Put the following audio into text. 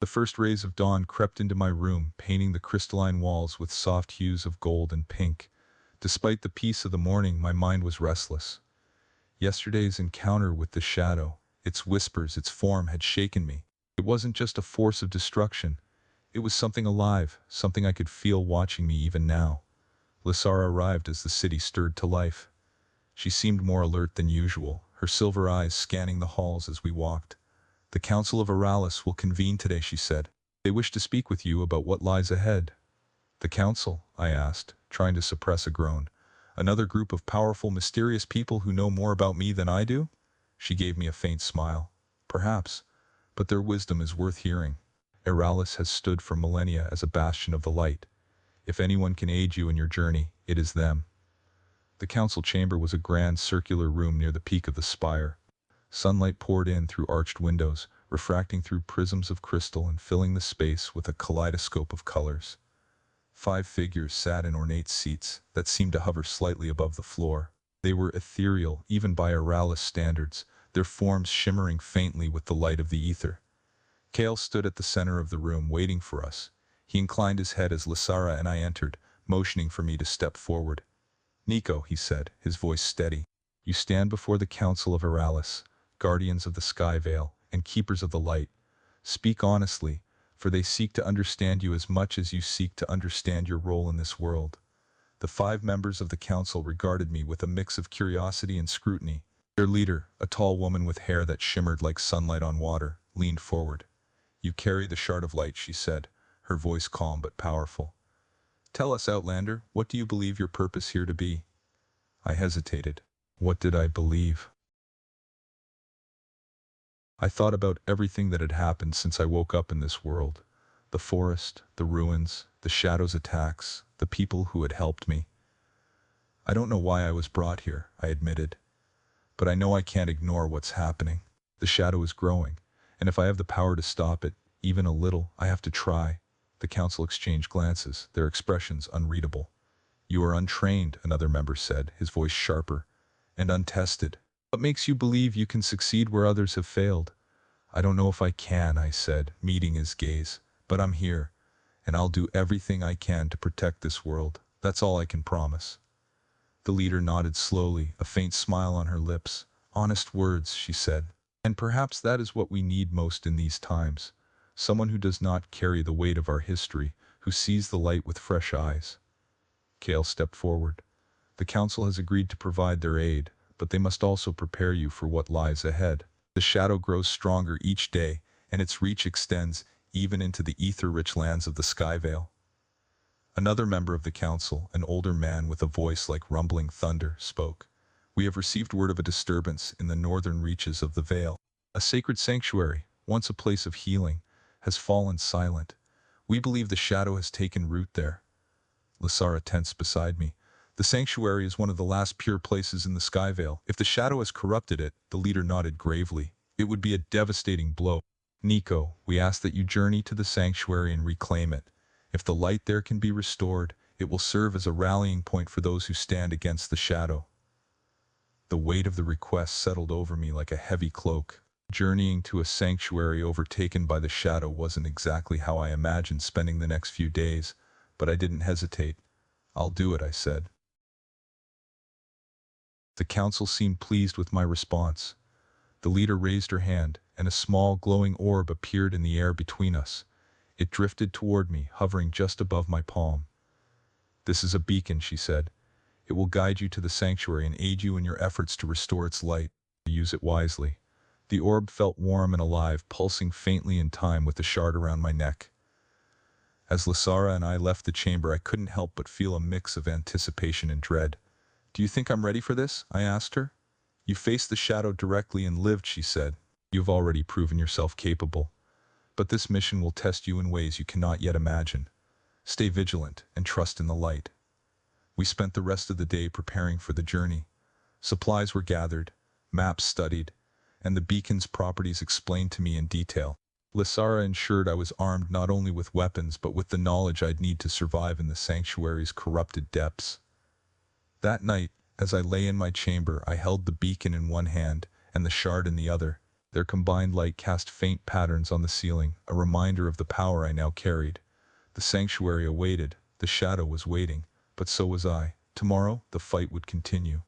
The first rays of dawn crept into my room, painting the crystalline walls with soft hues of gold and pink. Despite the peace of the morning, my mind was restless. Yesterday's encounter with the shadow, its whispers, its form had shaken me. It wasn't just a force of destruction. It was something alive, something I could feel watching me even now. Lysara arrived as the city stirred to life. She seemed more alert than usual, her silver eyes scanning the halls as we walked. "The Council of Aeralis will convene today," she said. "They wish to speak with you about what lies ahead." "The Council?" I asked, trying to suppress a groan. "Another group of powerful, mysterious people who know more about me than I do?" She gave me a faint smile. "Perhaps, but their wisdom is worth hearing. Aeralis has stood for millennia as a bastion of the light. If anyone can aid you in your journey, it is them." The council chamber was a grand circular room near the peak of the spire. Sunlight poured in through arched windows, refracting through prisms of crystal and filling the space with a kaleidoscope of colors. 5 figures sat in ornate seats that seemed to hover slightly above the floor. They were ethereal, even by Aeralis standards, their forms shimmering faintly with the light of the ether. Kale stood at the center of the room, waiting for us. He inclined his head as Lysara and I entered, motioning for me to step forward. "Nico," he said, his voice steady, "you stand before the Council of Aeralis, guardians of the sky veil, and keepers of the light. Speak honestly, for they seek to understand you as much as you seek to understand your role in this world." The 5 members of the council regarded me with a mix of curiosity and scrutiny. Their leader, a tall woman with hair that shimmered like sunlight on water, leaned forward. "You carry the shard of light," she said, her voice calm but powerful. "Tell us, Outlander, what do you believe your purpose here to be?" I hesitated. What did I believe? I thought about everything that had happened since I woke up in this world. The forest, the ruins, the shadow's attacks, the people who had helped me. "I don't know why I was brought here," I admitted. "But I know I can't ignore what's happening. The shadow is growing, and if I have the power to stop it, even a little, I have to try." The council exchanged glances, their expressions unreadable. "You are untrained," another member said, his voice sharper, "and untested. What makes you believe you can succeed where others have failed?" "I don't know if I can," I said, meeting his gaze, "but I'm here, and I'll do everything I can to protect this world. That's all I can promise." The leader nodded slowly, a faint smile on her lips. "Honest words," she said. "And perhaps that is what we need most in these times. Someone who does not carry the weight of our history, who sees the light with fresh eyes." Kale stepped forward. "The council has agreed to provide their aid, but they must also prepare you for what lies ahead. The shadow grows stronger each day, and its reach extends even into the ether-rich lands of the Skyvale." Another member of the council, an older man with a voice like rumbling thunder, spoke. "We have received word of a disturbance in the northern reaches of the Vale. A sacred sanctuary, once a place of healing, has fallen silent. We believe the shadow has taken root there." Lysara tensed beside me. "The sanctuary is one of the last pure places in the Skyvale. If the shadow has corrupted it," the leader nodded gravely, "it would be a devastating blow. Nico, we ask that you journey to the sanctuary and reclaim it. If the light there can be restored, it will serve as a rallying point for those who stand against the shadow." The weight of the request settled over me like a heavy cloak. Journeying to a sanctuary overtaken by the shadow wasn't exactly how I imagined spending the next few days, but I didn't hesitate. "I'll do it," I said. The council seemed pleased with my response. The leader raised her hand, and a small glowing orb appeared in the air between us. It drifted toward me, hovering just above my palm. "This is a beacon," she said. "It will guide you to the sanctuary and aid you in your efforts to restore its light. Use it wisely." The orb felt warm and alive, pulsing faintly in time with the shard around my neck. As Lysara and I left the chamber, I couldn't help but feel a mix of anticipation and dread. "Do you think I'm ready for this?" I asked her. "You faced the shadow directly and lived," she said. "You've already proven yourself capable. But this mission will test you in ways you cannot yet imagine. Stay vigilant and trust in the light." We spent the rest of the day preparing for the journey. Supplies were gathered, maps studied, and the beacon's properties explained to me in detail. Lysara ensured I was armed not only with weapons but with the knowledge I'd need to survive in the sanctuary's corrupted depths. That night, as I lay in my chamber, I held the beacon in one hand and the shard in the other. Their combined light cast faint patterns on the ceiling, a reminder of the power I now carried. The sanctuary awaited, the shadow was waiting, but so was I. Tomorrow, the fight would continue.